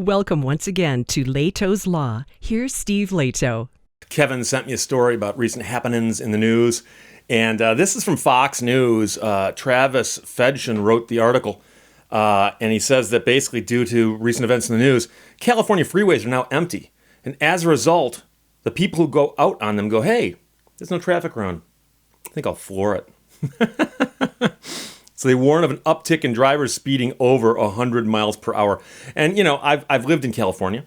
Welcome once again to Lehto's Law. Here's Steve Lehto. Kevin sent me a story about recent happenings in the news, and this is from Fox News. Travis Fedchen wrote the article, and he says that basically due to recent events in the news, California freeways are now empty, and as a result, the people who go out on them go, hey, there's no traffic around. I think I'll floor it. So they warn of an uptick in drivers speeding over 100 miles per hour. And, you know, I've lived in California.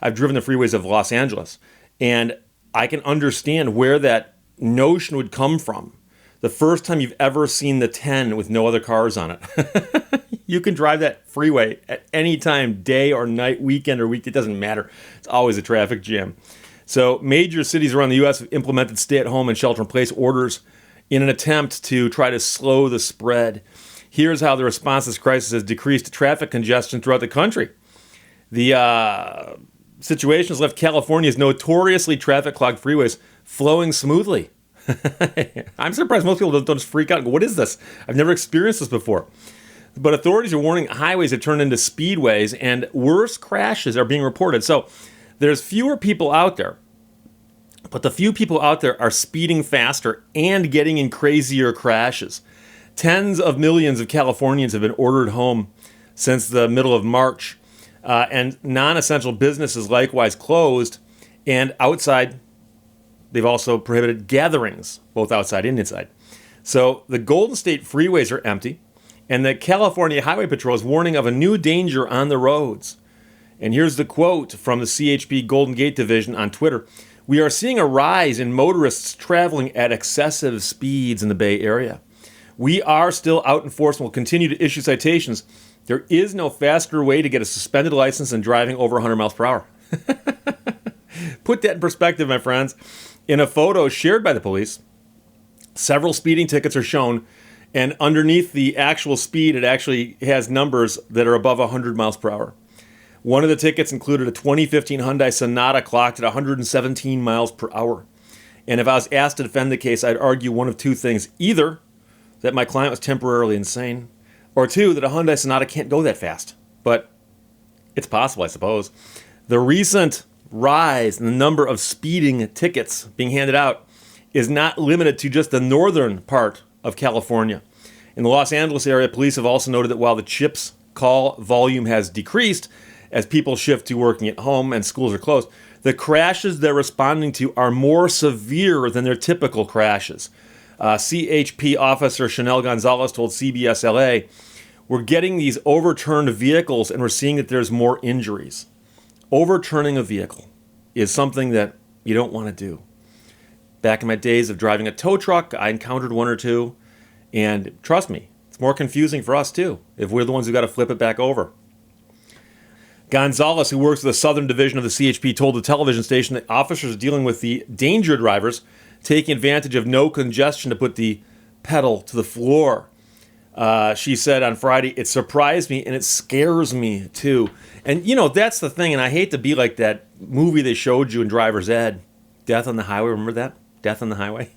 I've driven the freeways of Los Angeles. And I can understand where that notion would come from. The first time you've ever seen the 10 with no other cars on it. You can drive that freeway at any time, day or night, weekend or week. It doesn't matter. It's always a traffic jam. So major cities around the U.S. have implemented stay-at-home and shelter-in-place orders in an attempt to try to slow the spread. Here's how the response to this crisis has decreased traffic congestion throughout the country. The situation has left California's notoriously traffic-clogged freeways flowing smoothly. I'm surprised most people don't just freak out and go, what is this? I've never experienced this before. But authorities are warning highways have turned into speedways and worse crashes are being reported. So there's fewer people out there. But the few people out there are speeding faster and getting in crazier crashes. Tens of millions of Californians have been ordered home since the middle of March. And non-essential businesses likewise closed. And outside, they've also prohibited gatherings, both outside and inside. So the Golden State freeways are empty. And the California Highway Patrol is warning of a new danger on the roads. And here's the quote from the CHP Golden Gate Division on Twitter. We are seeing a rise in motorists traveling at excessive speeds in the Bay Area. We are still out in force and will continue to issue citations. There is no faster way to get a suspended license than driving over 100 miles per hour. Put that in perspective, my friends. In a photo shared by the police, several speeding tickets are shown, and underneath the actual speed, it actually has numbers that are above 100 miles per hour. One of the tickets included a 2015 Hyundai Sonata clocked at 117 miles per hour. And if I was asked to defend the case, I'd argue one of two things. Either that my client was temporarily insane, or two, that a Hyundai Sonata can't go that fast. But it's possible, I suppose. The recent rise in the number of speeding tickets being handed out is not limited to just the northern part of California. In the Los Angeles area, police have also noted that while the CHIPS call volume has decreased, as people shift to working at home and schools are closed, the crashes they're responding to are more severe than their typical crashes. CHP officer Chanel Gonzalez told CBS LA, we're getting these overturned vehicles and we're seeing that there's more injuries. Overturning a vehicle is something that you don't want to do. Back in my days of driving a tow truck, I encountered one or two, and trust me, it's more confusing for us too, if we're the ones who got to flip it back over. Gonzalez, who works with the Southern Division of the CHP, told the television station that officers are dealing with the danger drivers taking advantage of no congestion to put the pedal to the floor. She said on Friday, it surprised me and it scares me too. And, you know, that's the thing, and I hate to be like that movie they showed you in Driver's Ed, Death on the Highway. Remember that? Death on the Highway?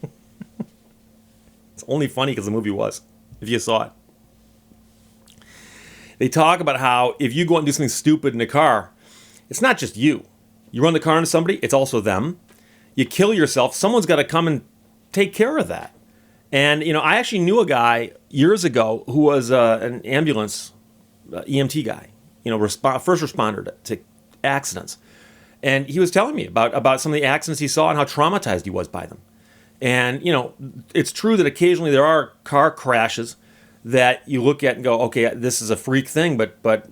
It's only funny because the movie was, if you saw it. They talk about how if you go out and do something stupid in a car, it's not just you. You run the car into somebody, it's also them. You kill yourself, someone's got to come and take care of that. And, you know, I actually knew a guy years ago who was an ambulance EMT guy, you know, first responder to accidents. And he was telling me about some of the accidents he saw and how traumatized he was by them. And, you know, it's true that occasionally there are car crashes that you look at and go, okay, this is a freak thing, but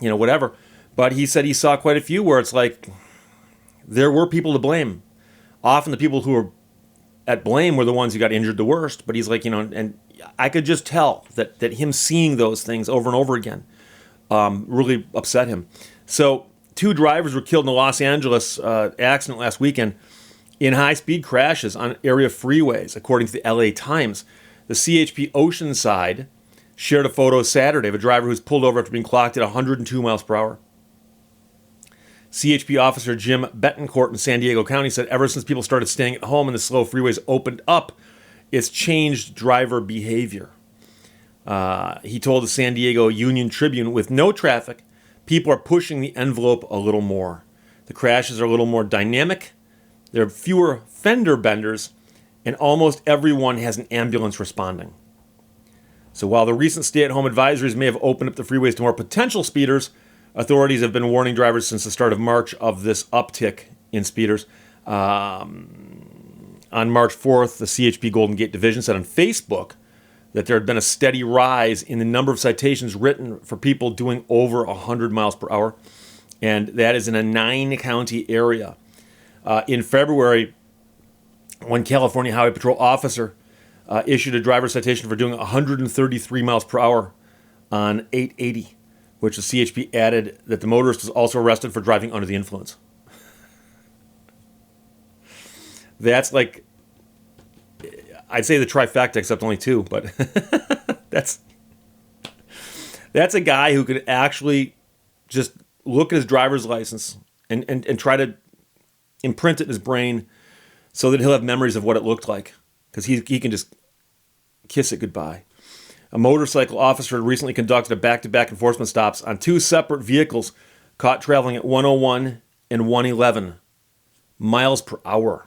you know, whatever. But he said he saw quite a few where it's like there were people to blame. Often the people who were at blame were the ones who got injured the worst. But he's like, you know, and I could just tell that him seeing those things over and over again really upset him. So 2 drivers were killed in the Los Angeles accident last weekend in high-speed crashes on area freeways, according to the LA Times. The CHP Oceanside shared a photo Saturday of a driver who was pulled over after being clocked at 102 miles per hour. CHP officer Jim Betancourt in San Diego County said ever since people started staying at home and the slow freeways opened up, it's changed driver behavior. He told the San Diego Union Tribune, with no traffic, people are pushing the envelope a little more. The crashes are a little more dynamic. There are fewer fender benders, and almost everyone has an ambulance responding. So while the recent stay-at-home advisories may have opened up the freeways to more potential speeders, authorities have been warning drivers since the start of March of this uptick in speeders. On March 4th, the CHP Golden Gate Division said on Facebook that there had been a steady rise in the number of citations written for people doing over 100 miles per hour, and that is in a 9-county area. In February, one California Highway Patrol officer issued a driver citation for doing 133 miles per hour on 880, which the CHP added that the motorist was also arrested for driving under the influence. That's like, I'd say the trifecta, except only 2, but that's a guy who could actually just look at his driver's license and try to imprint it in his brain so that he'll have memories of what it looked like, because he can just kiss it goodbye. A motorcycle officer recently conducted a back-to-back enforcement stops on 2 separate vehicles caught traveling at 101 and 111 miles per hour.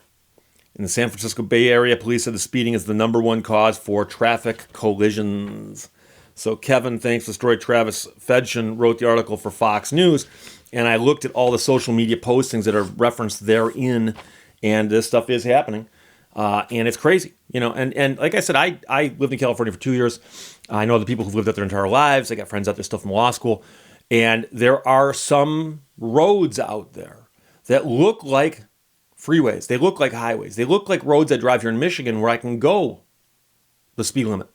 In the San Francisco Bay Area, police said the speeding is the #1 cause for traffic collisions. So Kevin, thanks to story Travis Fedchen, wrote the article for Fox News, and I looked at all the social media postings that are referenced therein, and this stuff is happening, and it's crazy, And like I said, I lived in California for 2 years. I know the people who've lived out their entire lives. I got friends out there still from law school, and there are some roads out there that look like freeways. They look like highways. They look like roads I drive here in Michigan where I can go the speed limit.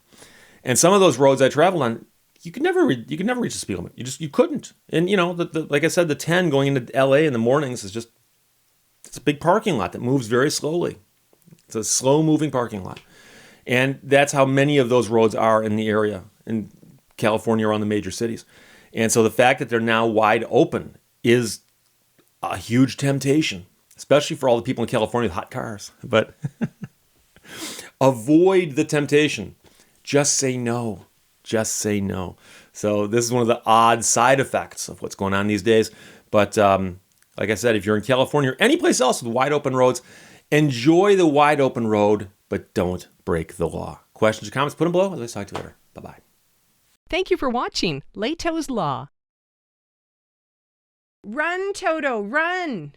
And some of those roads I traveled on, you could never reach the speed limit. You couldn't. And like I said, the 10 going into LA in the mornings is it's a big parking lot that moves very slowly. It's a slow moving parking lot. And that's how many of those roads are in the area in California around the major cities. And so the fact that they're now wide open is a huge temptation, especially for all the people in California with hot cars. But avoid the temptation. Just say no. Just say no. So this is one of the odd side effects of what's going on these days. But like I said, if you're in California or any place else with wide open roads, enjoy the wide open road, but don't break the law. Questions or comments, put them below. Let's talk to you later. Bye-bye. Thank you for watching Lehto's Law. Run, Toto, run!